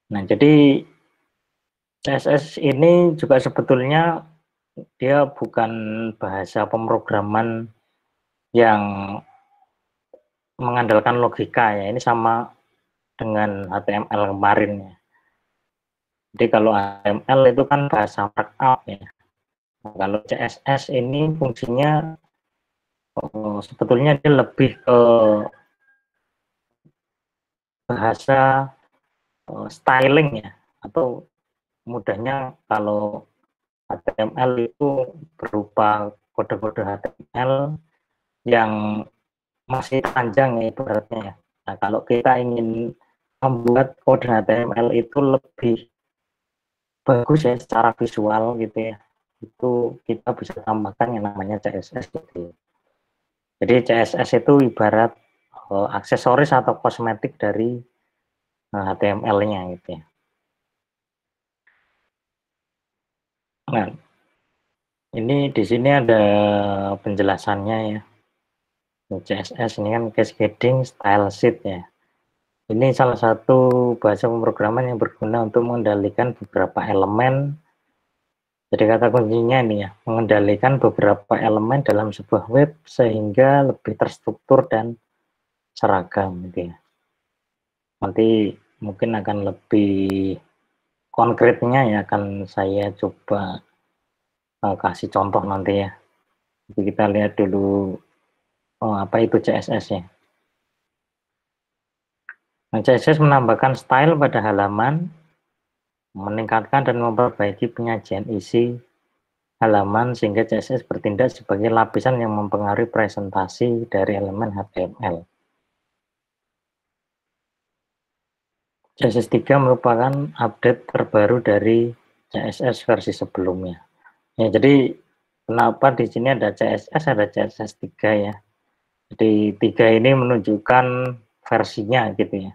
Nah, jadi CSS ini juga sebetulnya dia bukan bahasa pemrograman yang mengandalkan logika ya. Ini sama dengan HTML kemarin ya. Jadi kalau HTML itu kan bahasa markup ya. Nah, kalau CSS ini fungsinya sebetulnya dia lebih ke bahasa styling ya, atau mudahnya kalau HTML itu berupa kode-kode HTML yang masih panjang ya ibaratnya ya. Nah, kalau kita ingin membuat kode HTML itu lebih bagus ya secara visual gitu ya, itu kita bisa tambahkan yang namanya CSS gitu. Jadi CSS itu ibarat aksesoris atau kosmetik dari HTML-nya gitu ya. Nah, ini di sini ada penjelasannya ya. CSS ini kan cascading style sheet ya. Ini salah satu bahasa pemrograman yang berguna untuk mengendalikan beberapa elemen. Jadi kata kuncinya ini ya, mengendalikan beberapa elemen dalam sebuah web sehingga lebih terstruktur dan seragam gitu ya. Nanti mungkin akan lebih konkretnya ya akan saya coba kasih contoh nanti ya. Jadi kita lihat dulu apa itu CSS ya. Nah, CSS menambahkan style pada halaman, meningkatkan dan memperbaiki penyajian isi halaman sehingga CSS bertindak sebagai lapisan yang mempengaruhi presentasi dari elemen HTML. CSS 3 merupakan update terbaru dari CSS versi sebelumnya. Ya, jadi kenapa di sini ada CSS, ada CSS 3 ya. Jadi 3 ini menunjukkan versinya gitu ya.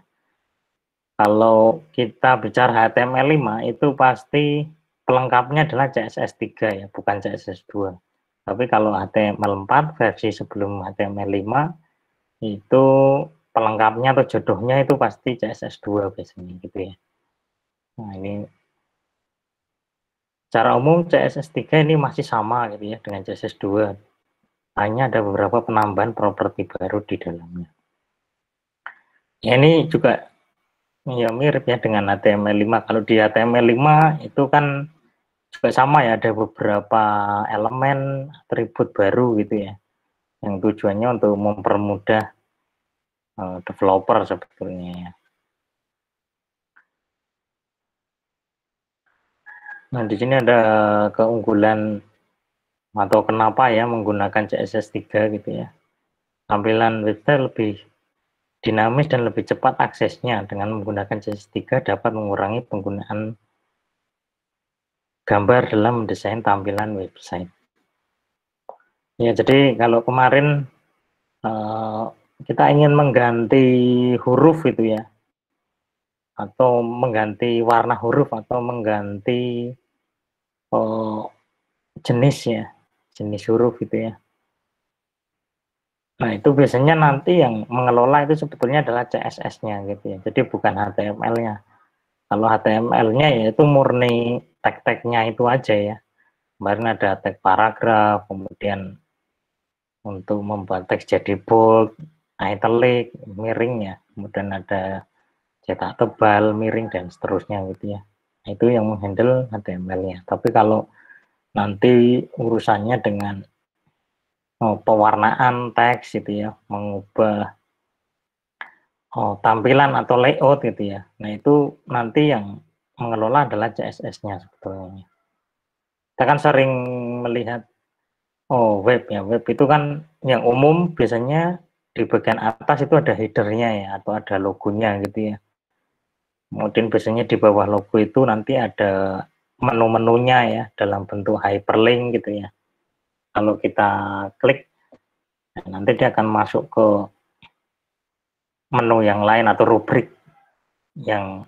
Kalau kita bicara HTML5 itu pasti pelengkapnya adalah CSS 3 ya, bukan CSS 2. Tapi kalau HTML4 versi sebelum HTML5 itu pelengkapnya atau jodohnya itu pasti CSS 2 biasanya gitu ya. Nah, ini secara umum CSS 3 ini masih sama gitu ya dengan CSS 2. Hanya ada beberapa penambahan properti baru di dalamnya. Ya, ini juga ya mirip ya dengan HTML5. Kalau di HTML5 itu kan juga sama ya, ada beberapa elemen atribut baru gitu ya, yang tujuannya untuk mempermudah developer sebetulnya ya. Nah, di sini ada keunggulan atau kenapa ya menggunakan CSS 3 gitu ya. Tampilan website lebih dinamis dan lebih cepat aksesnya. Dengan menggunakan CSS 3 dapat mengurangi penggunaan gambar dalam mendesain tampilan website. Ya, jadi kalau kemarin kita ingin mengganti huruf itu ya, atau mengganti warna huruf atau mengganti oh, jenis ya, jenis huruf gitu ya. Nah, itu biasanya nanti yang mengelola itu sebetulnya adalah CSS-nya gitu ya. Jadi bukan HTML-nya. Kalau HTML-nya ya itu murni tag-tagnya itu aja ya. Kemarin ada tag paragraf, kemudian untuk membuat teks jadi bold, italic, miring ya. Kemudian ada cetak tebal, miring, dan seterusnya gitu ya. Nah, itu yang menghandle HTML-nya. Tapi kalau nanti urusannya dengan pewarnaan teks gitu ya, mengubah tampilan atau layout gitu ya. Nah, itu nanti yang mengelola adalah CSS-nya sebetulnya. Kita kan sering melihat web ya. Web itu kan yang umum biasanya di bagian atas itu ada header-nya ya, atau ada logonya gitu ya. Kemudian biasanya di bawah logo itu nanti ada menu-menunya ya dalam bentuk hyperlink gitu ya. Kalau kita klik, nanti dia akan masuk ke menu yang lain atau rubrik yang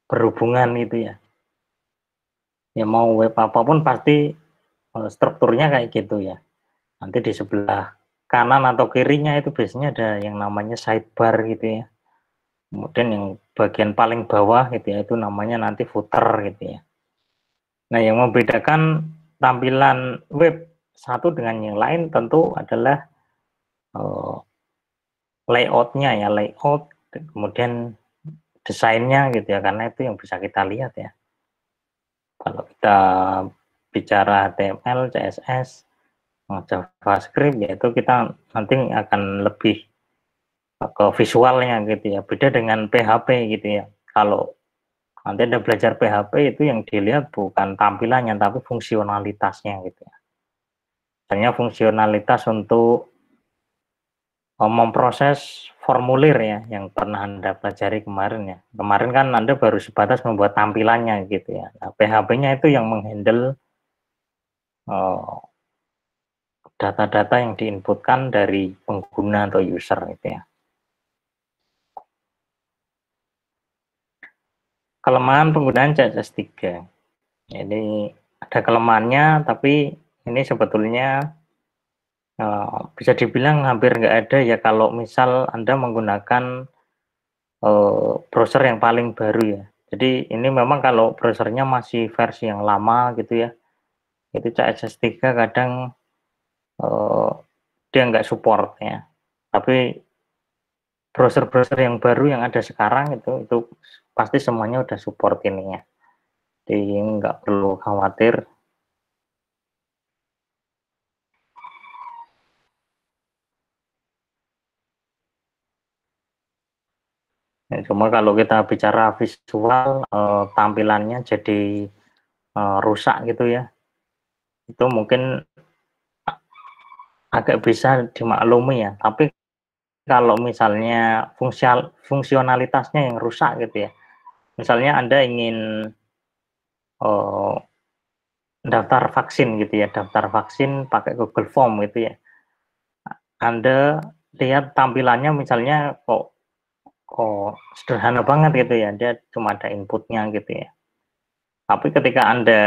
berhubungan itu ya. Ya mau web apapun pasti strukturnya kayak gitu ya. Nanti di sebelah kanan atau kirinya itu biasanya ada yang namanya sidebar gitu ya. Kemudian yang bagian paling bawah gitu ya, itu namanya nanti footer gitu ya. Nah, yang membedakan tampilan web satu dengan yang lain tentu adalah layout-nya ya, layout, kemudian desainnya gitu ya, karena itu yang bisa kita lihat ya. Kalau kita bicara HTML, CSS, JavaScript, ya itu kita nanti akan lebih ke visualnya gitu ya. Beda dengan PHP gitu ya. Kalau nanti Anda belajar PHP itu yang dilihat bukan tampilannya, tapi fungsionalitasnya gitu ya. Misalnya fungsionalitas untuk memproses formulir ya, yang pernah Anda pelajari kemarin ya. Kemarin kan Anda baru sebatas membuat tampilannya gitu ya. Nah, PHP-nya itu yang menghandle data-data yang diinputkan dari pengguna atau user gitu ya. Kelemahan penggunaan CSS3. Jadi ada kelemahannya, tapi ini sebetulnya bisa dibilang hampir nggak ada ya kalau misal Anda menggunakan browser yang paling baru ya. Jadi ini memang kalau browsernya masih versi yang lama gitu ya, itu CSS3 kadang uh, dia nggak support ya. Tapi browser-browser yang baru yang ada sekarang itu pasti semuanya udah support ini ya. Jadi nggak perlu khawatir. Ya, cuma kalau kita bicara visual, tampilannya jadi rusak gitu ya. Itu mungkin agak bisa dimaklumi ya. Tapi kalau misalnya fungsionalitasnya yang rusak gitu ya. Misalnya Anda ingin uh, daftar vaksin gitu ya, daftar vaksin pakai Google Form gitu ya. Anda lihat tampilannya misalnya kok sederhana banget gitu ya, dia cuma ada inputnya gitu ya. Tapi ketika Anda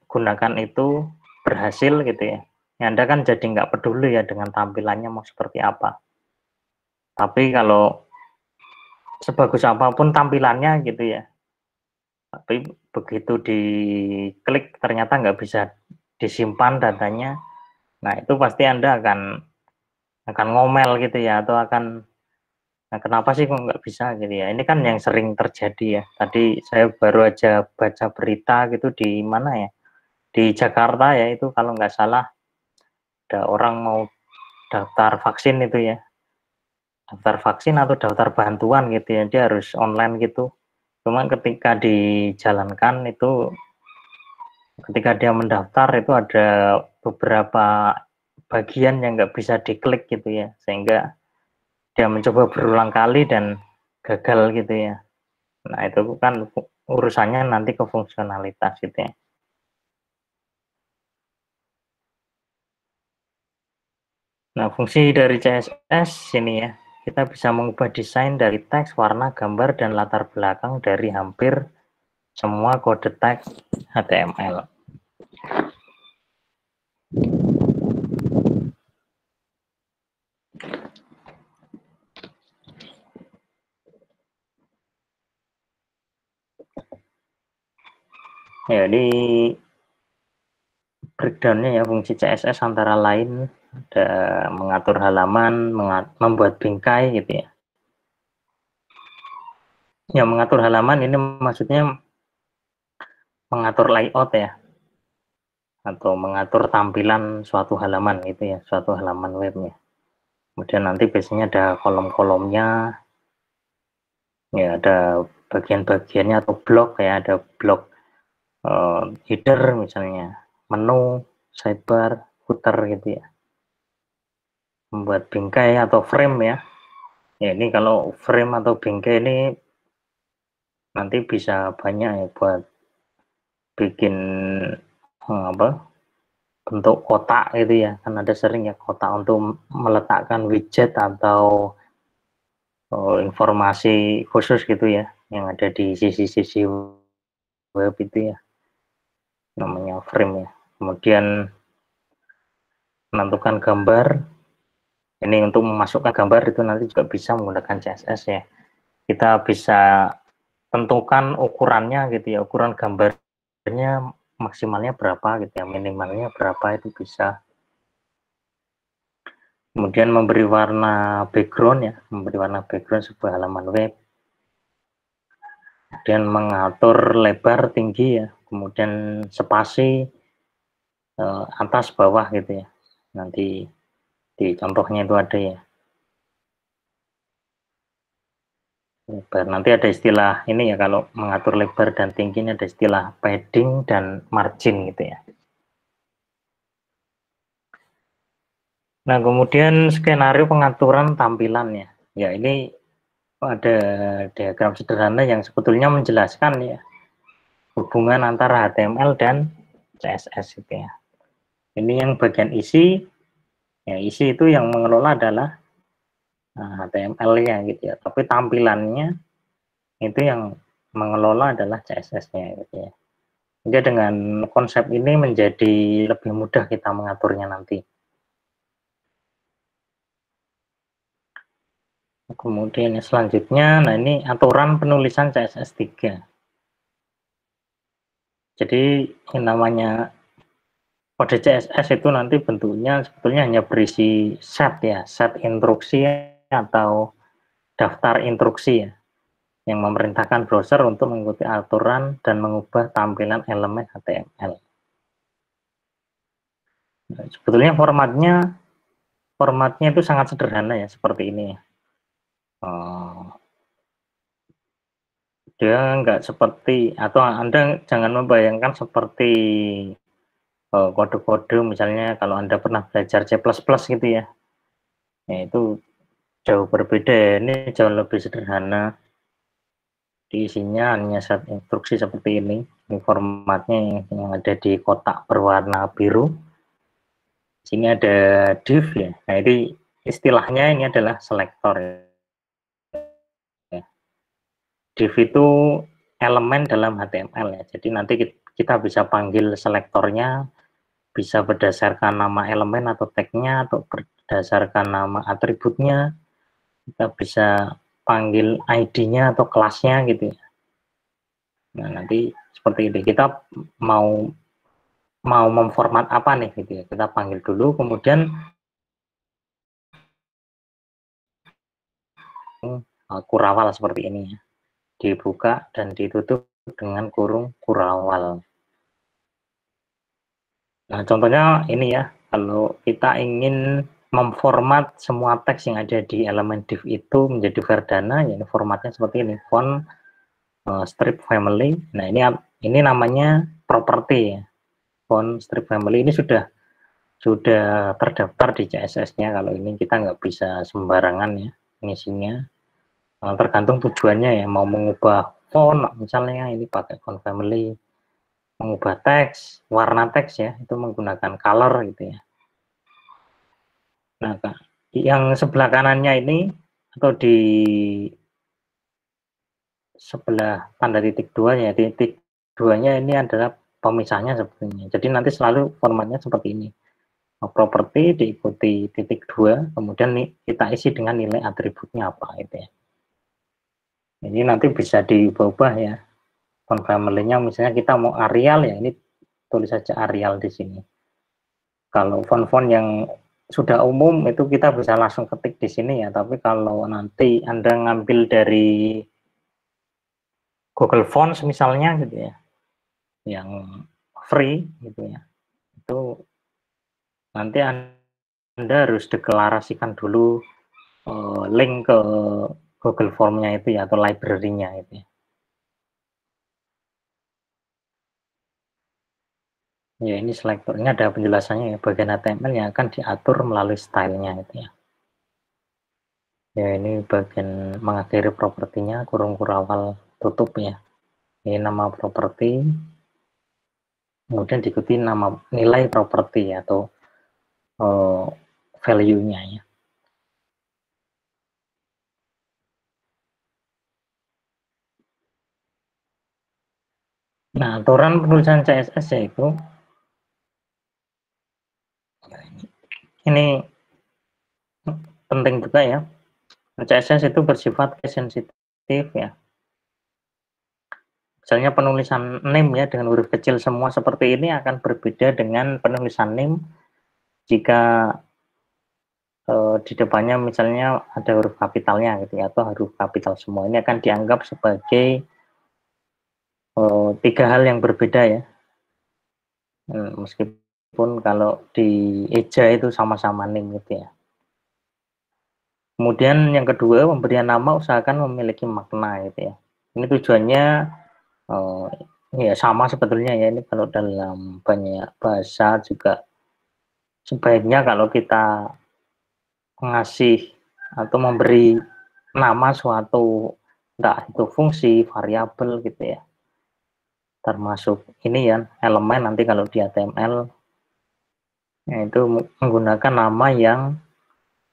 gunakan itu berhasil gitu ya, Anda kan jadi nggak peduli ya dengan tampilannya mau seperti apa. Tapi kalau sebagus apapun tampilannya gitu ya, tapi begitu diklik ternyata nggak bisa disimpan datanya, nah itu pasti Anda akan ngomel gitu ya, atau akan, nah kenapa sih kok nggak bisa gitu ya. Ini kan yang sering terjadi ya. Tadi saya baru aja baca berita gitu di mana ya, di Jakarta ya, itu kalau nggak salah ada orang mau daftar vaksin itu ya, daftar vaksin atau daftar bantuan gitu ya, dia harus online gitu. Cuma ketika dijalankan itu, ketika dia mendaftar itu ada beberapa bagian yang nggak bisa diklik gitu ya, sehingga dia mencoba berulang kali dan gagal gitu ya. Nah itu kan urusannya nanti ke fungsionalitas gitu ya. Nah, fungsi dari CSS ini ya, kita bisa mengubah desain dari teks, warna, gambar, dan latar belakang dari hampir semua kode teks HTML. Ya, di breakdown-nya ya, fungsi CSS antara lain ada mengatur halaman, membuat bingkai gitu ya. Ya, mengatur halaman ini maksudnya mengatur layout ya, atau mengatur tampilan suatu halaman gitu ya, suatu halaman webnya. Kemudian nanti biasanya ada kolom-kolomnya, ya ada bagian-bagiannya atau blok ya, ada blok header misalnya, menu, sidebar, footer gitu ya. Membuat bingkai atau frame ya. Ya ini kalau frame atau bingkai ini nanti bisa banyak ya buat bikin apa, bentuk kotak gitu ya, kan ada sering ya kotak untuk meletakkan widget atau informasi khusus gitu ya, yang ada di sisi-sisi web itu ya, namanya frame ya. Kemudian menentukan gambar, ini untuk memasukkan gambar itu nanti juga bisa menggunakan CSS ya. Kita bisa tentukan ukurannya gitu ya, ukuran gambarnya maksimalnya berapa gitu ya, minimalnya berapa itu bisa. Kemudian memberi warna background ya, memberi warna background sebuah halaman web. Kemudian mengatur lebar tinggi ya, kemudian spasi atas bawah gitu ya. Nanti di contohnya itu ada ya. Lebar. Nanti ada istilah ini ya, kalau mengatur lebar dan tingginya ada istilah padding dan margin gitu ya. Nah, kemudian skenario pengaturan tampilannya. Ya, ini ada diagram sederhana yang sebetulnya menjelaskan ya hubungan antara HTML dan CSS gitu ya. Ini yang bagian isi, ya isi itu yang mengelola adalah HTML-nya gitu ya. Tapi tampilannya itu yang mengelola adalah CSS-nya gitu ya. Jadi dengan konsep ini menjadi lebih mudah kita mengaturnya nanti. Kemudian yang selanjutnya, nah ini aturan penulisan CSS 3. Jadi yang namanya kode CSS itu nanti bentuknya sebetulnya hanya berisi set ya, set instruksi atau daftar instruksi ya, yang memerintahkan browser untuk mengikuti aturan dan mengubah tampilan elemen HTML. Nah, sebetulnya formatnya itu sangat sederhana ya, seperti ini ya. Dia nggak seperti, atau Anda jangan membayangkan seperti kode-kode misalnya kalau Anda pernah belajar C++ gitu ya. Ya itu jauh berbeda, ini jauh lebih sederhana. Di isinya hanya set instruksi seperti ini. Ini formatnya yang ada di kotak berwarna biru. Sini ada div ya. Nah, ini istilahnya ini adalah selektor ya. Div itu elemen dalam HTML ya. Jadi nanti kita bisa panggil selektornya bisa berdasarkan nama elemen atau tag-nya atau berdasarkan nama atributnya. Kita bisa panggil ID-nya atau kelasnya gitu ya. Nah, nanti seperti ini kita mau memformat apa nih gitu ya. Kita panggil dulu, kemudian kurawal seperti ini ya. Dibuka dan ditutup dengan kurung kurawal. Nah, contohnya ini ya, kalau kita ingin memformat semua teks yang ada di elemen div itu menjadi Verdana, ya formatnya seperti ini, font strip family. Nah, ini namanya property ya. Font strip family ini sudah terdaftar di CSS-nya. Kalau ini kita nggak bisa sembarangan ya ngisinya. Tergantung tujuannya ya, mau mengubah font misalnya ini pakai font family, mengubah teks, warna teks ya, itu menggunakan color gitu ya. Nah, yang sebelah kanannya ini atau di sebelah tanda titik 2 ya, titik 2-nya ini adalah pemisahnya sebetulnya. Jadi nanti selalu formatnya seperti ini. Properti diikuti titik 2, kemudian kita isi dengan nilai atributnya apa gitu ya. Ini nanti bisa diubah ya. Font family-nya misalnya kita mau Arial ya, ini tulis saja Arial di sini. Kalau font-font yang sudah umum itu kita bisa langsung ketik di sini ya, tapi kalau nanti Anda ngambil dari Google Fonts misalnya gitu ya, yang free gitu ya, itu nanti Anda harus deklarasikan dulu link ke Google Form-nya itu ya, atau library-nya itu ya. Ya, ini selektornya ada penjelasannya ya, bagian HTML yang akan diatur melalui stylenya itu ya. Ya, ini bagian mengakhiri propertinya, kurung kurawal tutup ya. Ini nama properti, kemudian diikuti nama nilai properti atau value-nya ya. Nah, aturan penulisan CSS yaitu ini penting juga ya. CSS itu bersifat sensitif sensitif ya. Misalnya penulisan name ya dengan huruf kecil semua seperti ini akan berbeda dengan penulisan name jika di depannya misalnya ada huruf kapitalnya gitu ya, atau huruf kapital semua. Ini akan dianggap sebagai tiga hal yang berbeda ya. Meskipun kalau di eja itu sama-sama name gitu ya. Kemudian yang kedua, pemberian nama usahakan memiliki makna gitu ya. Ini tujuannya ya sama sebetulnya ya, ini kalau dalam banyak bahasa juga sebaiknya kalau kita ngasih atau memberi nama suatu, entah itu fungsi, variabel gitu ya, termasuk ini ya elemen nanti kalau di HTML, yaitu menggunakan nama yang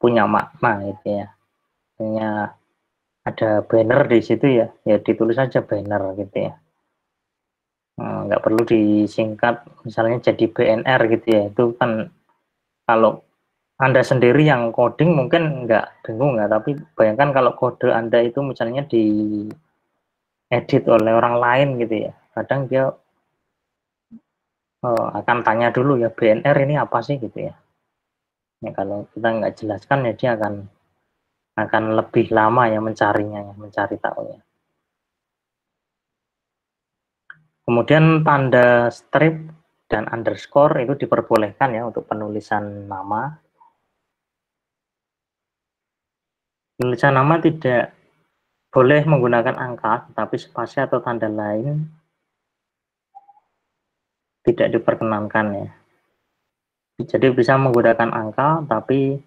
punya makna gitu ya. Misalnya ada banner di situ ya, ya ditulis aja banner gitu ya. Nggak perlu disingkat misalnya jadi BNR gitu ya, itu kan kalau Anda sendiri yang coding mungkin nggak bingung ya, tapi bayangkan kalau kode Anda itu misalnya diedit oleh orang lain gitu ya, kadang dia akan tanya dulu ya BNR ini apa sih gitu ya. Ya kalau kita nggak jelaskan ya dia akan lebih lama ya mencarinya ya, mencari tahunya. Kemudian tanda strip dan underscore itu diperbolehkan ya untuk penulisan nama. Penulisan nama tidak boleh menggunakan angka, tapi spasi atau tanda lain tidak diperkenankan ya. Jadi bisa menggunakan angka, tapi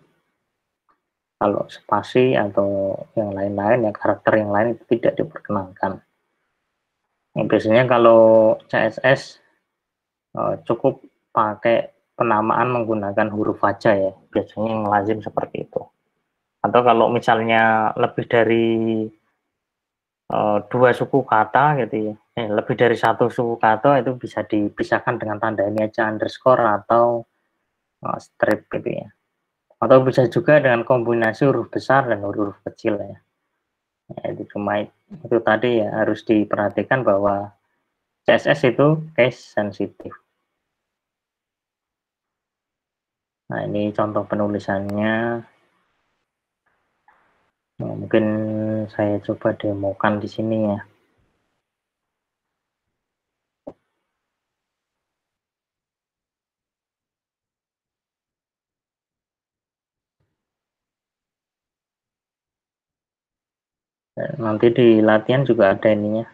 kalau spasi atau yang lain-lain ya karakter yang lain itu tidak diperkenankan. Biasanya kalau CSS cukup pakai penamaan menggunakan huruf aja ya, biasanya yang lazim seperti itu. Atau kalau misalnya lebih dari dua suku kata gitu ya, lebih dari satu suku kata itu bisa dipisahkan dengan tanda ini aja underscore atau strip gitu ya. Atau bisa juga dengan kombinasi huruf besar dan huruf kecil ya. Itu cuma itu tadi ya harus diperhatikan bahwa CSS itu case sensitif. Nah, ini contoh penulisannya. Nah, mungkin saya coba demokan di sini ya. Nanti di latihan juga ada ininya.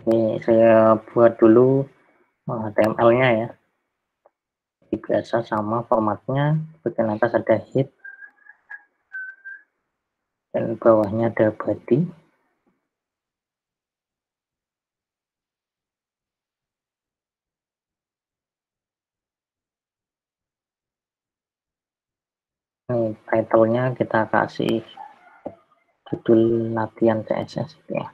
Ini saya buat dulu HTML-nya ya. Biasa sama formatnya, bagian atas ada head dan bawahnya ada body. Ini title-nya kita kasih judul latihan CSS ya.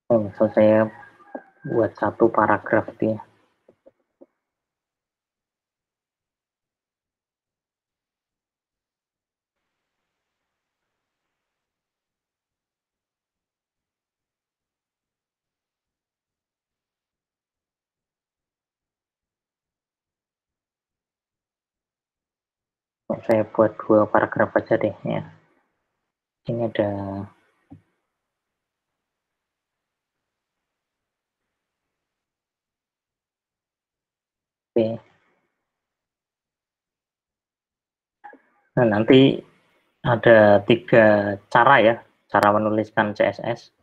Misal saya buat satu paragraf dia. Saya buat dua paragraf aja deh ya. Ini ada P. Nah, nanti ada tiga cara ya, cara menuliskan CSS.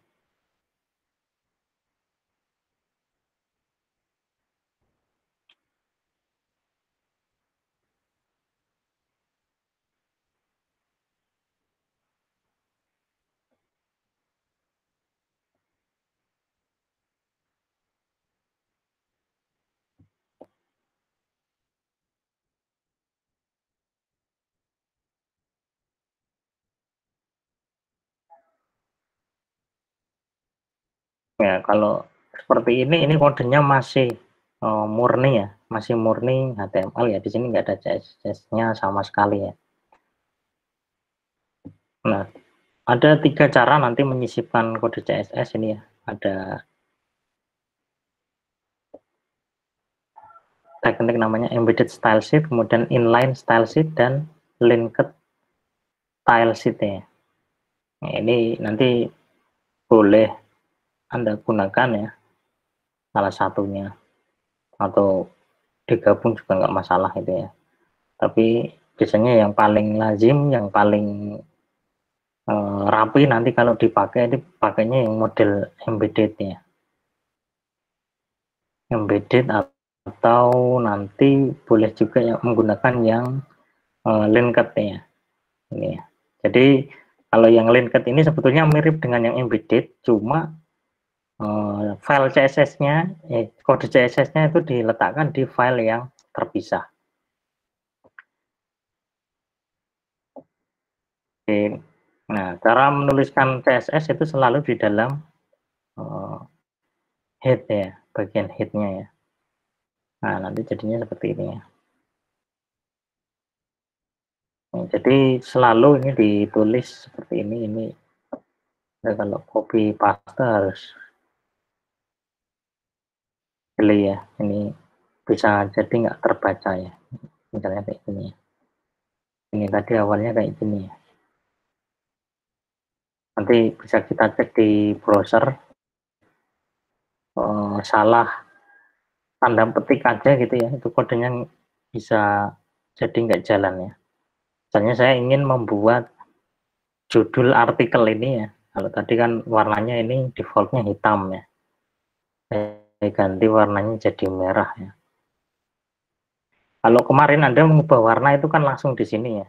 Ya, kalau seperti ini kodenya masih murni ya, masih murni HTML ya. Di sini nggak ada CSS-nya sama sekali ya. Nah, ada 3 cara nanti menyisipkan kode CSS ini ya. Ada teknik namanya embedded style sheet, kemudian inline style sheet, dan linked style sheet ya. Nah, ini nanti boleh Anda gunakan ya, salah satunya, atau digabung juga nggak masalah itu ya. Tapi biasanya yang paling lazim, yang paling rapi nanti kalau dipakai, ini pakainya yang model embedded ya. Embedded atau nanti boleh juga yang menggunakan yang linked ya. Ini ya. Jadi kalau yang linked ini sebetulnya mirip dengan yang embedded, cuma file CSS-nya, kode CSS-nya itu diletakkan di file yang terpisah. Oke. Nah, cara menuliskan CSS itu selalu di dalam head ya, bagian head-nya ya. Nah, nanti jadinya seperti ini ya. Nah, jadi selalu ini ditulis seperti ini. Nah, kalau copy paste harus pilih ya. Ini bisa jadi nggak terbaca ya. Misalnya kayak gini ya. Ini tadi awalnya kayak gini ya. Nanti bisa kita cek di browser, salah tanda petik aja gitu ya, itu kodenya bisa jadi nggak jalan ya. Misalnya saya ingin membuat judul artikel ini ya, kalau tadi kan warnanya ini defaultnya hitam ya, saya ganti warnanya jadi merah ya. Kalau kemarin Anda mengubah warna itu kan langsung di sini ya.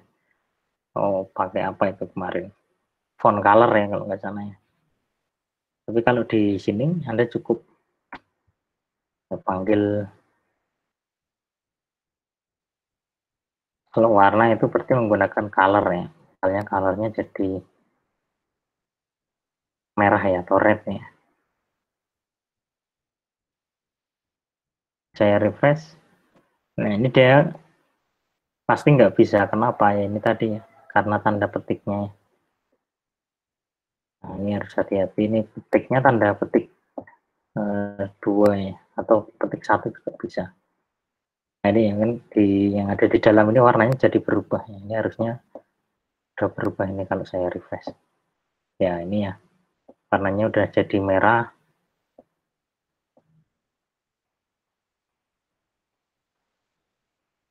Oh, pakai apa itu kemarin? Font color ya kalau nggak salah ya. Tapi kalau di sini Anda cukup panggil, kalau warna itu berarti menggunakan color ya. Misalnya colornya jadi merah ya atau red ya. Saya refresh. Nah, ini dia pasti nggak bisa. Kenapa ya? Ini tadi ya, karena tanda petiknya. Nah, ini harus hati-hati. Ini petiknya tanda petik 2 ya, atau petik 1 juga bisa. Nah, ini yang, yang ada di dalam ini warnanya jadi berubah. Ya. Ini harusnya udah berubah ini kalau saya refresh. Ya, ini ya. Warnanya udah jadi merah.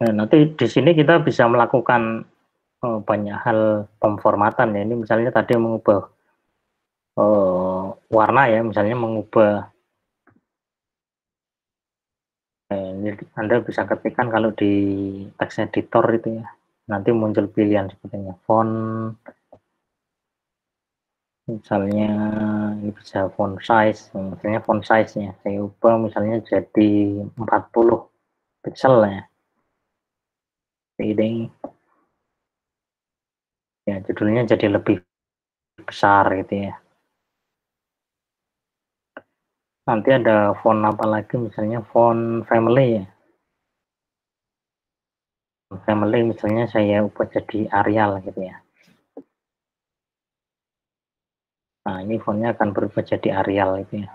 Nah, nanti di sini kita bisa melakukan banyak hal pemformatan ya. Ini misalnya tadi mengubah warna ya, misalnya mengubah, ini Anda bisa ketikkan kalau di text editor itu ya, nanti muncul pilihan sepertinya font, misalnya ini bisa font size, misalnya font size-nya saya ubah misalnya jadi 40 pixel ya, ini ya judulnya jadi lebih besar gitu ya. Nanti ada font apa lagi, misalnya font family ya. Family misalnya saya ubah jadi Arial gitu ya. Nah, ini fontnya akan berubah jadi Arial itu ya.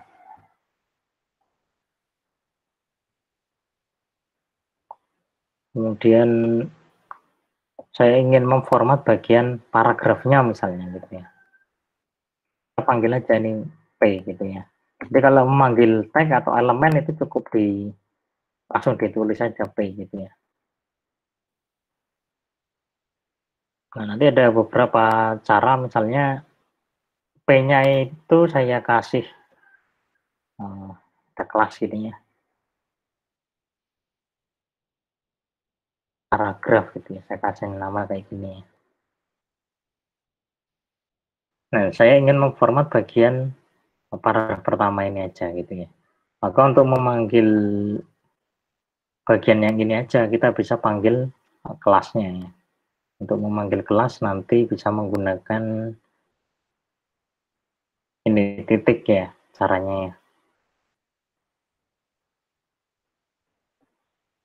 Kemudian saya ingin memformat bagian paragrafnya misalnya gitu ya. Kita panggil aja ini P gitu ya. Jadi kalau memanggil tag atau elemen itu cukup langsung ditulis saja P gitu ya. Nah, nanti ada beberapa cara, misalnya P-nya itu saya kasih ada kelas gitu ya, paragraf gitu ya, saya kasih nama kayak gini ya. Nah, saya ingin memformat bagian paragraf pertama ini aja gitu ya. Maka untuk memanggil bagian yang ini aja kita bisa panggil kelasnya ya. Untuk memanggil kelas nanti bisa menggunakan ini titik ya. caranya ya.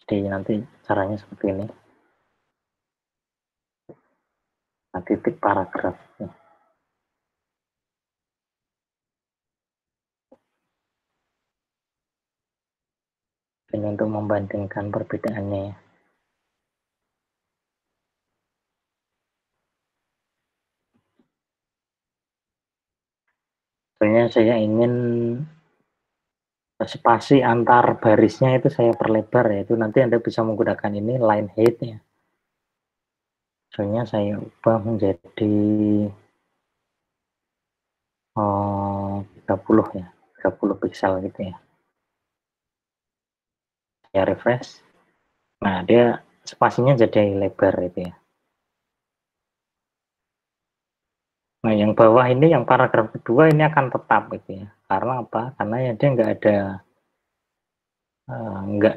Jadi nanti caranya seperti ini. Nah, titik paragraf. Ini untuk membandingkan perbedaannya ya. Sebenarnya saya ingin spasi antar barisnya itu saya perlebar ya. Itu nanti Anda bisa menggunakan ini line height ya. Soalnya saya ubah menjadi 30 ya, 30 pixel gitu ya. Saya refresh. Nah, dia spasinya jadi lebar itu ya. Nah, yang bawah ini, yang paragraf kedua ini akan tetap gitu ya. Karena apa? Karena ya dia nggak ada, nggak,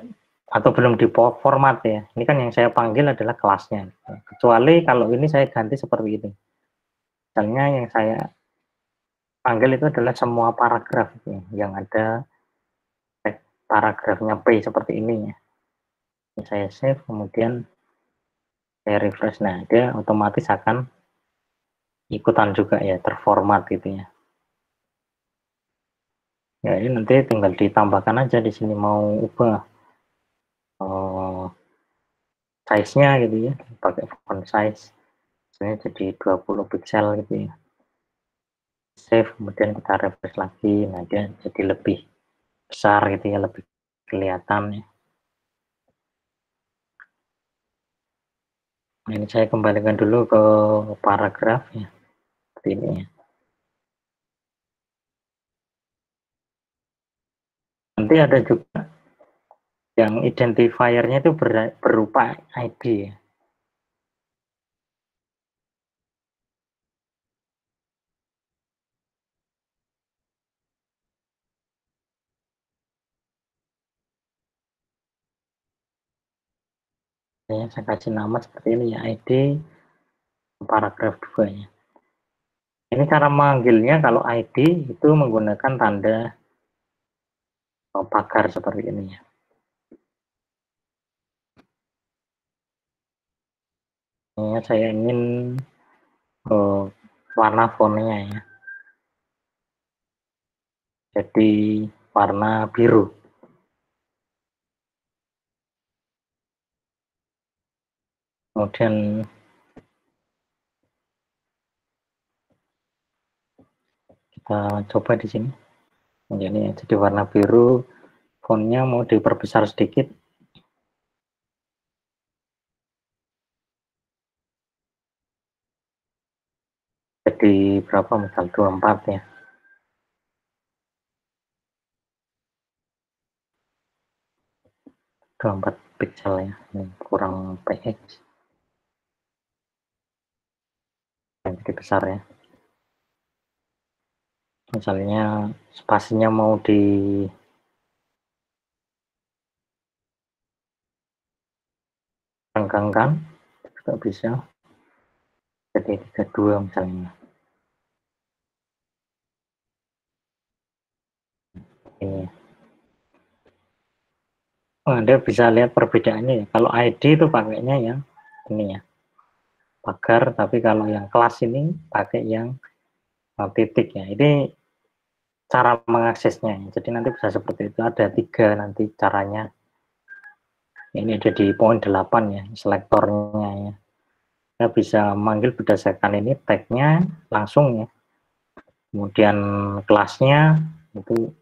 atau belum di format ya. Ini kan yang saya panggil adalah kelasnya. Kecuali kalau ini saya ganti seperti ini. Misalnya yang saya panggil itu adalah semua paragraf gitu ya, yang ada paragrafnya P seperti ini ya. Ini saya save, kemudian saya refresh. Nah, dia otomatis akan ikutan juga ya, terformat gitu ya. Ya, ini nanti tinggal ditambahkan aja di sini mau ubah size-nya gitu ya, pakai font size. Misalnya jadi 20 pixel gitu ya. Save, kemudian kita refresh lagi. Nah, dia jadi lebih besar gitu ya, lebih kelihatan ya. Nah, ini saya kembalikan dulu ke paragraf ya, seperti ini ya. Nanti ada juga yang identifiernya itu berupa ID ya. Saya kasih nama seperti ini ya, ID paragraf 2 ya. Ini cara manggilnya kalau ID itu menggunakan tanda pagar seperti ini ya. Ini saya ingin warna fontnya ya, jadi warna biru. Kemudian kita coba di sini. Jadi warna biru, fontnya mau diperbesar sedikit. Jadi berapa, misal 24 ya. 24 pixel ya. Ini kurang px. Jadi besar ya. Misalnya spasinya mau direnggangkan juga bisa. Jadi 32 misalnya. Ini. Anda bisa lihat perbedaannya ya. Kalau ID itu pakainya yang ini ya, pagar, tapi kalau yang kelas ini pakai yang titik ya. Ini cara mengaksesnya. Jadi nanti bisa seperti itu. Ada 3 nanti caranya. Ini ada di poin 8 ya, selektornya ya. Kita bisa manggil berdasarkan ini tag-nya langsung ya. Kemudian kelasnya itu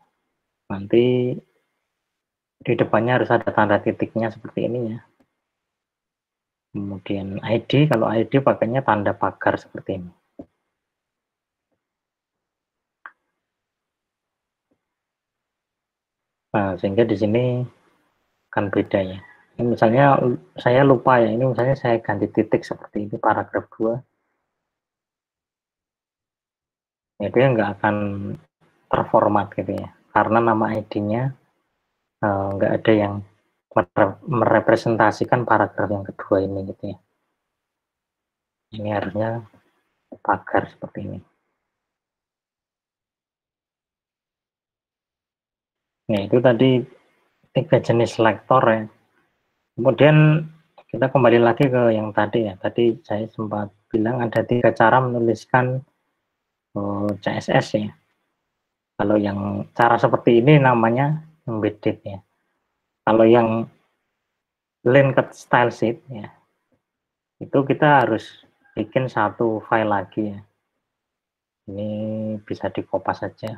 nanti di depannya harus ada tanda titiknya seperti ini ya. Kemudian ID, kalau ID pakainya tanda pagar seperti ini. Nah, sehingga di sini kan beda ya. Ini misalnya saya lupa ya, ini misalnya saya ganti titik seperti ini paragraf 2. Ya, dia nggak akan terformat gitu ya. Karena nama ID-nya nggak ada yang merepresentasikan paragraf yang kedua ini gitu ya. Ini harusnya pagar seperti ini. Nah, itu tadi 3 jenis selektor ya. Kemudian kita kembali lagi ke yang tadi ya. Tadi saya sempat bilang ada 3 cara menuliskan CSS ya. Kalau yang cara seperti ini namanya embedded ya. Kalau yang linked style sheet ya, itu kita harus bikin satu file lagi ya. Ini bisa dikopas saja.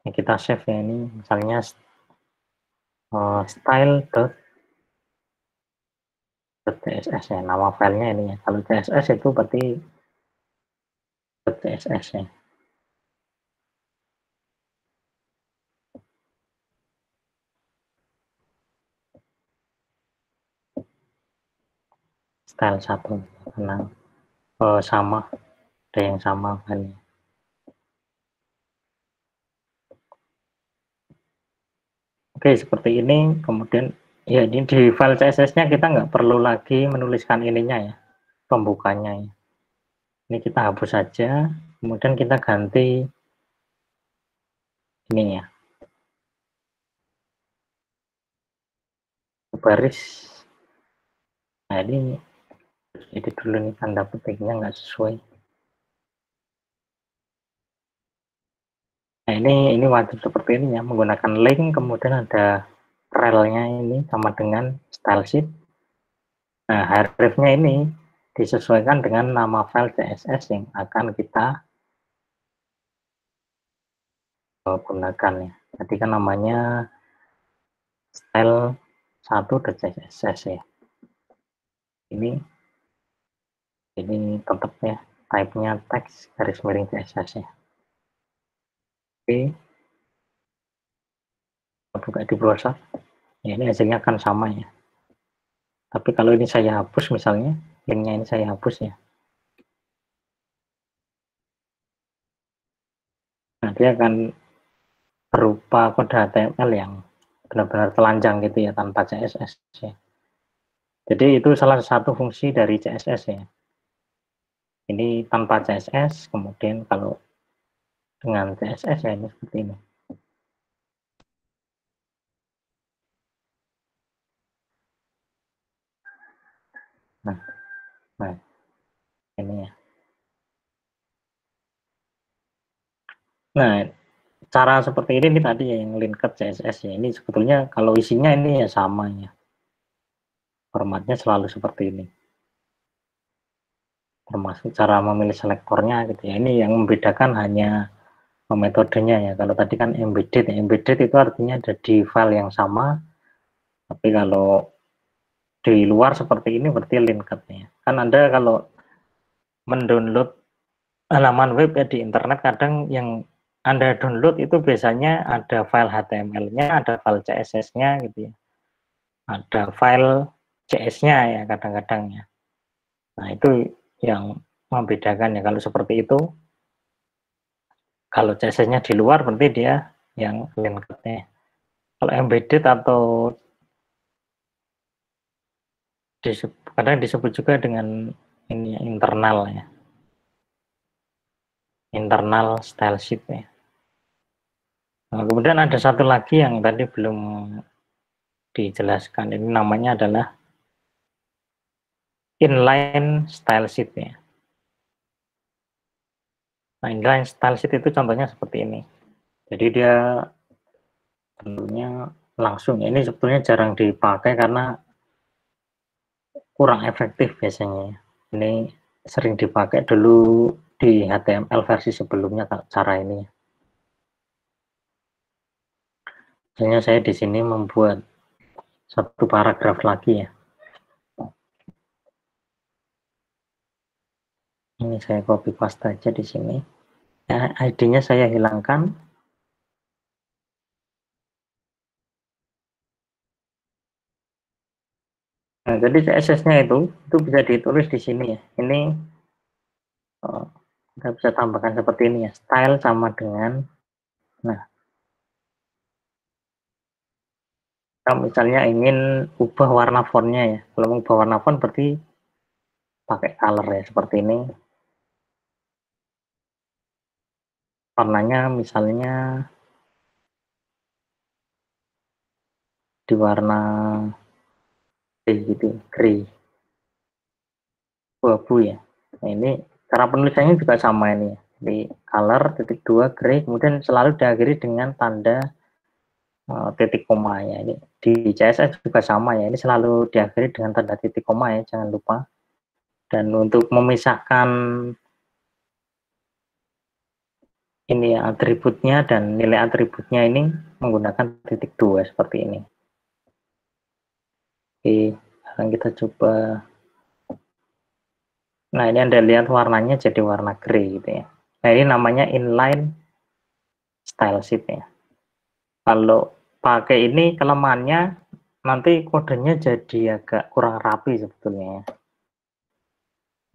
Yang kita save ya, ini misalnya style.css ya, nama filenya ini ya. Kalau CSS itu berarti .css ya. Style 1 karena sama, ada yang sama filenya. Oke, seperti ini. Kemudian ya, ini di file CSS-nya kita nggak perlu lagi menuliskan ininya ya, pembukanya ya. Ini kita hapus saja, kemudian kita ganti ini ya, baris. Nah, ini jadi dulu nih tanda petiknya nggak sesuai. Nah, ini wajib seperti ini ya, menggunakan link, kemudian ada relnya ini sama dengan style sheet. Nah, href-nya ini disesuaikan dengan nama file CSS yang akan kita gunakan ya. Tadi kan namanya style 1.css ya. Ini tetap ya, type-nya teks garis miring CSS ya. Oke, kita buka di browser. Ya, ini hasilnya akan sama ya. Tapi kalau ini saya hapus misalnya, linknya ini saya hapus ya. Nah, dia akan berupa kode HTML yang benar-benar telanjang gitu ya, tanpa CSS ya. Jadi itu salah satu fungsi dari CSS ya. Ini tanpa CSS, kemudian kalau dengan CSS ya ini seperti ini. Nah, nah ini ya. Nah, cara seperti ini tadi ya, yang linked CSS ya. Ini sebetulnya kalau isinya ini ya sama ya. Formatnya selalu seperti ini. Termasuk cara memilih selektornya gitu ya. Ini yang membedakan hanya metodenya ya. Kalau tadi kan embedded ya. Embedded itu artinya ada di file yang sama, tapi kalau di luar seperti ini berarti linked ya. Kan Anda kalau mendownload halaman web ya di internet, kadang yang Anda download itu biasanya ada file HTML-nya, ada file CSS-nya gitu ya. Ada file CS-nya ya kadang-kadang ya. Nah, itu yang membedakan ya. Kalau seperti itu, kalau CSS-nya di luar berarti dia yang linked-nya. Kalau embedded atau kadang disebut juga dengan ini ya, internal ya. Internal style sheet ya. Nah, kemudian ada satu lagi yang tadi belum dijelaskan. Ini namanya adalah inline style sheet ya. Nah, inline style sheet itu contohnya seperti ini. Jadi dia tentunya langsung ya. Ini sebetulnya jarang dipakai karena kurang efektif biasanya. Ini sering dipakai dulu di HTML versi sebelumnya cara ini. Misalnya saya di sini membuat satu paragraf lagi ya. Ini saya copy paste aja di sini. Ya, ID-nya saya hilangkan. Nah, jadi CSS-nya itu bisa ditulis di sini ya. Ini kita bisa tambahkan seperti ini ya. Style sama dengan, nah, kalau misalnya ingin ubah warna fontnya ya. Kalau mau ubah warna font berarti pakai color ya seperti ini. Warnanya misalnya di warna grey gitu, grey, abu ya. Nah, ini cara penulisannya juga sama ini. Di color titik dua grey, kemudian selalu diakhiri dengan tanda titik koma ya. Ini di CSS juga sama ya. Ini selalu diakhiri dengan tanda titik koma ya, jangan lupa. Dan untuk memisahkan ini ya, atributnya dan nilai atributnya ini menggunakan titik dua seperti ini. Oke, sekarang kita coba. Nah, ini Anda lihat warnanya jadi warna grey gitu ya. Nah, ini namanya inline style sheet ya. Kalau pakai ini kelemahannya nanti kodenya jadi agak kurang rapi sebetulnya ya.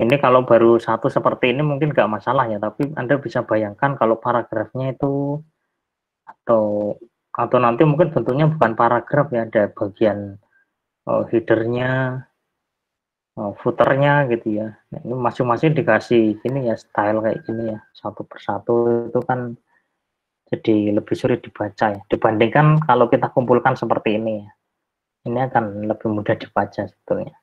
Ini kalau baru satu seperti ini mungkin nggak masalah ya, tapi Anda bisa bayangkan kalau paragrafnya itu atau nanti mungkin bentuknya bukan paragraf ya, ada bagian headernya, footernya gitu ya. Nah, ini masing-masing dikasih ini ya style kayak gini ya, satu persatu itu kan jadi lebih sulit dibaca ya. Dibandingkan kalau kita kumpulkan seperti ini ya, ini akan lebih mudah dibaca sebetulnya.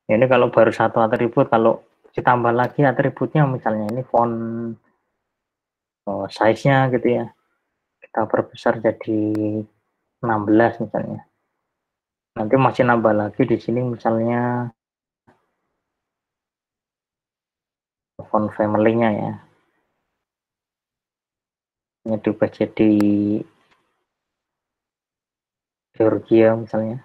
Ini kalau baru satu atribut, kalau ditambah lagi atributnya misalnya ini font size-nya gitu ya, kita perbesar jadi 16 misalnya. Nanti masih nambah lagi di sini misalnya font family-nya ya. Ini diubah jadi Georgia misalnya.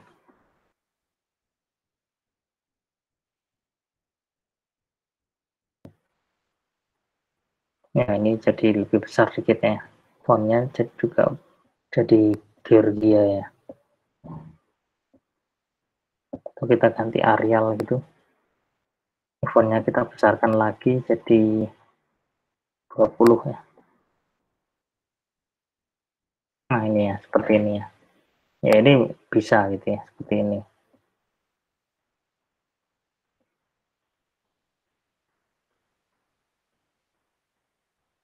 Ya ini jadi lebih besar sedikit ya. Fontnya juga jadi Georgia ya. Atau kita ganti Arial gitu. Fontnya kita besarkan lagi jadi 20 ya. Nah ini ya, seperti ini ya. Ya ini bisa gitu ya, seperti ini.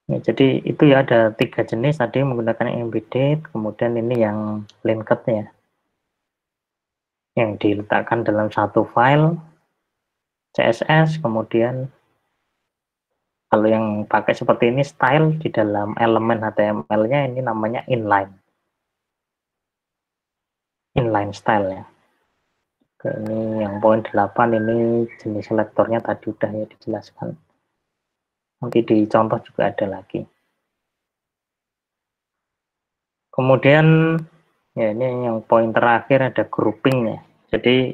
Ya, jadi itu ya ada 3 jenis tadi menggunakan embedded, kemudian ini yang linked ya, yang diletakkan dalam satu file CSS, kemudian kalau yang pakai seperti ini style di dalam elemen HTML-nya ini namanya inline style ya. Oke, ini yang poin 8 ini jenis selektornya tadi udah ya dijelaskan. Nanti di contoh juga ada lagi. Kemudian ya ini yang poin terakhir ada grouping ya. Jadi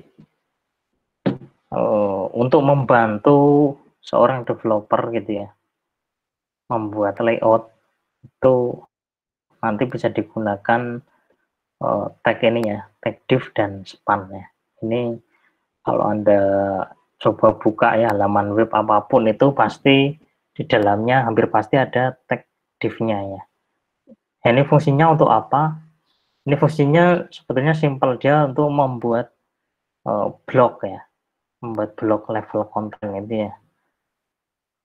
untuk membantu seorang developer gitu ya, membuat layout itu nanti bisa digunakan tag ini ya, tag div dan span ya. Ini kalau Anda coba buka ya halaman web apapun itu pasti di dalamnya hampir pasti ada tag div-nya ya. Ini fungsinya untuk apa? Ini fungsinya sebetulnya simpel, dia untuk membuat blok ya, membuat blok level konten itu ya.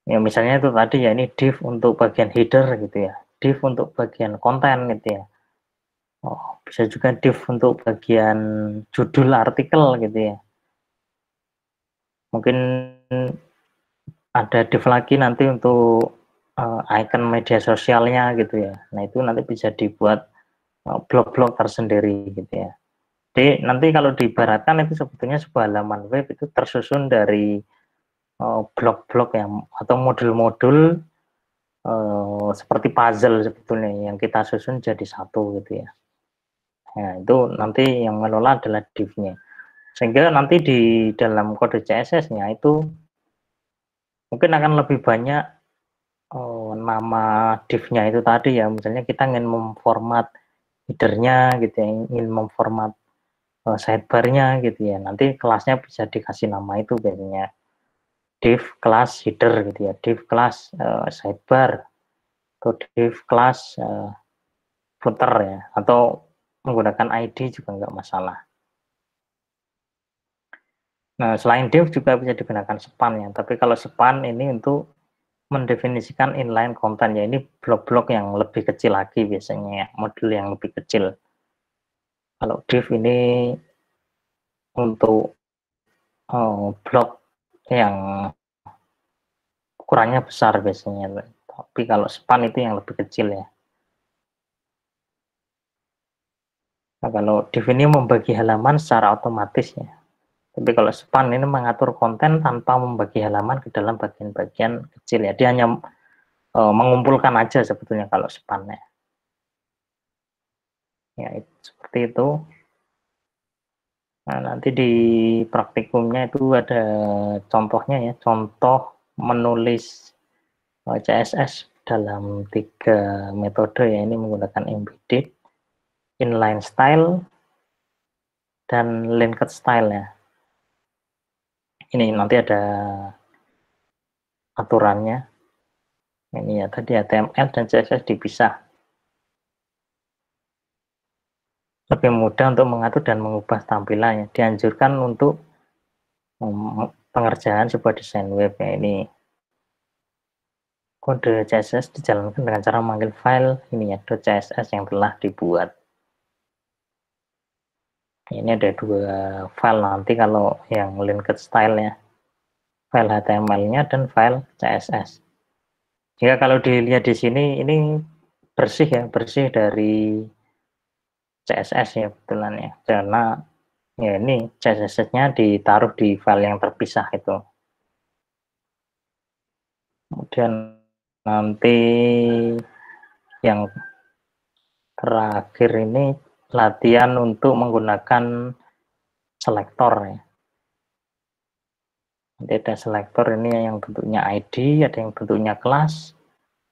Ya misalnya itu tadi ya, ini div untuk bagian header gitu ya, div untuk bagian konten gitu ya. Oh, bisa juga div untuk bagian judul artikel gitu ya. Mungkin ada div lagi nanti untuk icon media sosialnya gitu ya. Nah itu nanti bisa dibuat blok-blok tersendiri gitu ya. Jadi nanti kalau diibaratkan itu sebetulnya sebuah halaman web itu tersusun dari blok-blok ya atau modul-modul seperti puzzle sebetulnya yang kita susun jadi satu gitu ya. Nah itu nanti yang mengelola adalah div-nya. Sehingga nanti di dalam kode CSS-nya itu mungkin akan lebih banyak nama div-nya itu tadi ya. Misalnya kita ingin memformat header-nya gitu ya, ingin memformat sidebar-nya gitu ya. Nanti kelasnya bisa dikasih nama itu biasanya div kelas header gitu ya, div kelas sidebar atau div kelas footer ya, atau menggunakan ID juga nggak masalah. Nah, selain div juga bisa digunakan span ya, tapi kalau span ini untuk mendefinisikan inline content ya, ini blok-blok yang lebih kecil lagi biasanya ya, modul yang lebih kecil. Kalau div ini untuk blok yang ukurannya besar biasanya, tapi kalau span itu yang lebih kecil ya. Nah, kalau div ini membagi halaman secara otomatis ya, tapi kalau span ini mengatur konten tanpa membagi halaman ke dalam bagian-bagian kecil ya, dia hanya mengumpulkan aja sebetulnya kalau span ya, seperti itu. Nah, nanti di praktikumnya itu ada contohnya ya, contoh menulis CSS dalam 3 metode ya, ini menggunakan embedded, inline style, dan linked style ya. Ini nanti ada aturannya. Ini ya tadi HTML dan CSS dipisah. Lebih mudah untuk mengatur dan mengubah tampilannya. Dianjurkan untuk pengerjaan sebuah desain web ya, ini kode CSS dijalankan dengan cara memanggil file ini ya, .css yang telah dibuat. Ini ada 2 file nanti kalau yang linked style ya, file HTML-nya dan file CSS. Jika kalau dilihat di sini ini bersih ya, bersih dari CSS ya kebetulan ya, karena ya ini CSS-nya ditaruh di file yang terpisah itu. Kemudian nanti yang terakhir ini latihan untuk menggunakan selektor ya. Nanti ada selektor ini yang bentuknya ID, ada yang bentuknya kelas,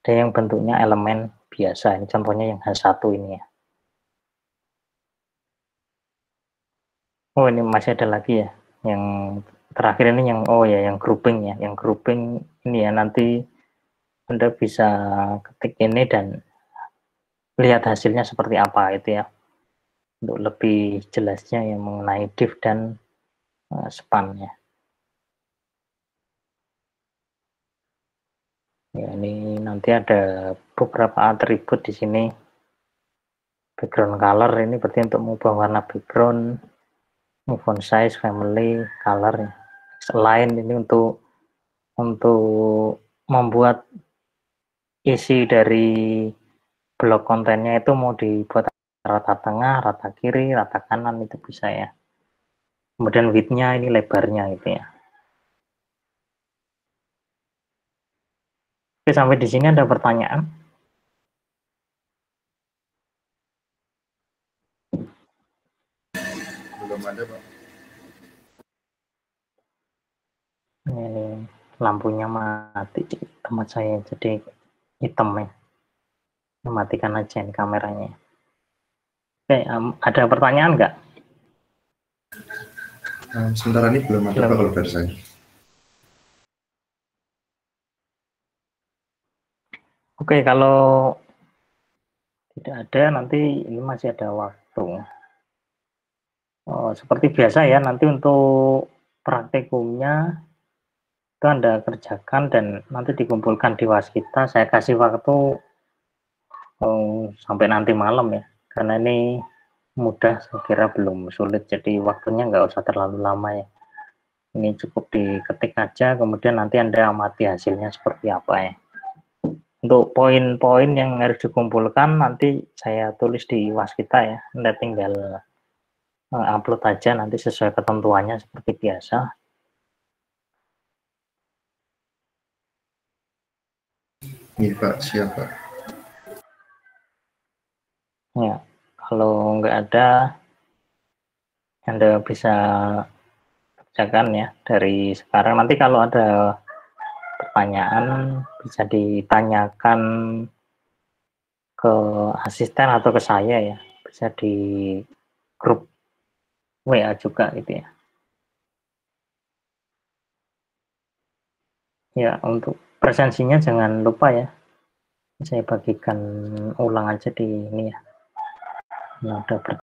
ada yang bentuknya elemen biasa. Ini contohnya yang H1 ini ya. Oh, ini masih ada lagi ya. Yang terakhir ini yang yang grouping ya. Yang grouping ini ya, nanti Anda bisa ketik ini dan lihat hasilnya seperti apa itu ya. Untuk lebih jelasnya yang mengenai div dan span ya. Ya, ini nanti ada beberapa atribut di sini. Background color ini berarti untuk mengubah warna background, font size, family, color ya. Selain ini untuk membuat isi dari blok kontennya itu mau dibuat rata tengah, rata kiri, rata kanan, itu bisa ya. Kemudian width-nya ini lebarnya gitu ya. Oke, sampai di sini ada pertanyaan? Belum ada, Pak. Ini lampunya mati di tempat saya, jadi hitam ya. Matikan aja ini kameranya. Oke, ada pertanyaan nggak? Sementara ini belum ada, Pak, kalau dari saya. Oke, kalau tidak ada nanti ini masih ada waktu. Seperti biasa ya, nanti untuk praktikumnya itu Anda kerjakan dan nanti dikumpulkan di waskita. Saya kasih waktu sampai nanti malam ya, karena ini mudah, saya kira belum sulit, jadi waktunya nggak usah terlalu lama ya. Ini cukup diketik aja, kemudian nanti Anda amati hasilnya seperti apa ya. Untuk poin-poin yang harus dikumpulkan nanti saya tulis di waskita ya, Anda tinggal upload aja nanti sesuai ketentuannya seperti biasa. Iya, Pak, siap, Pak. Ya, kalau nggak ada, Anda bisa kerjakan ya dari sekarang. Nanti kalau ada pertanyaan bisa ditanyakan ke asisten atau ke saya ya, bisa di grup WA juga gitu ya. Ya, untuk presensinya jangan lupa ya, saya bagikan ulang aja di ini ya. Nah, udah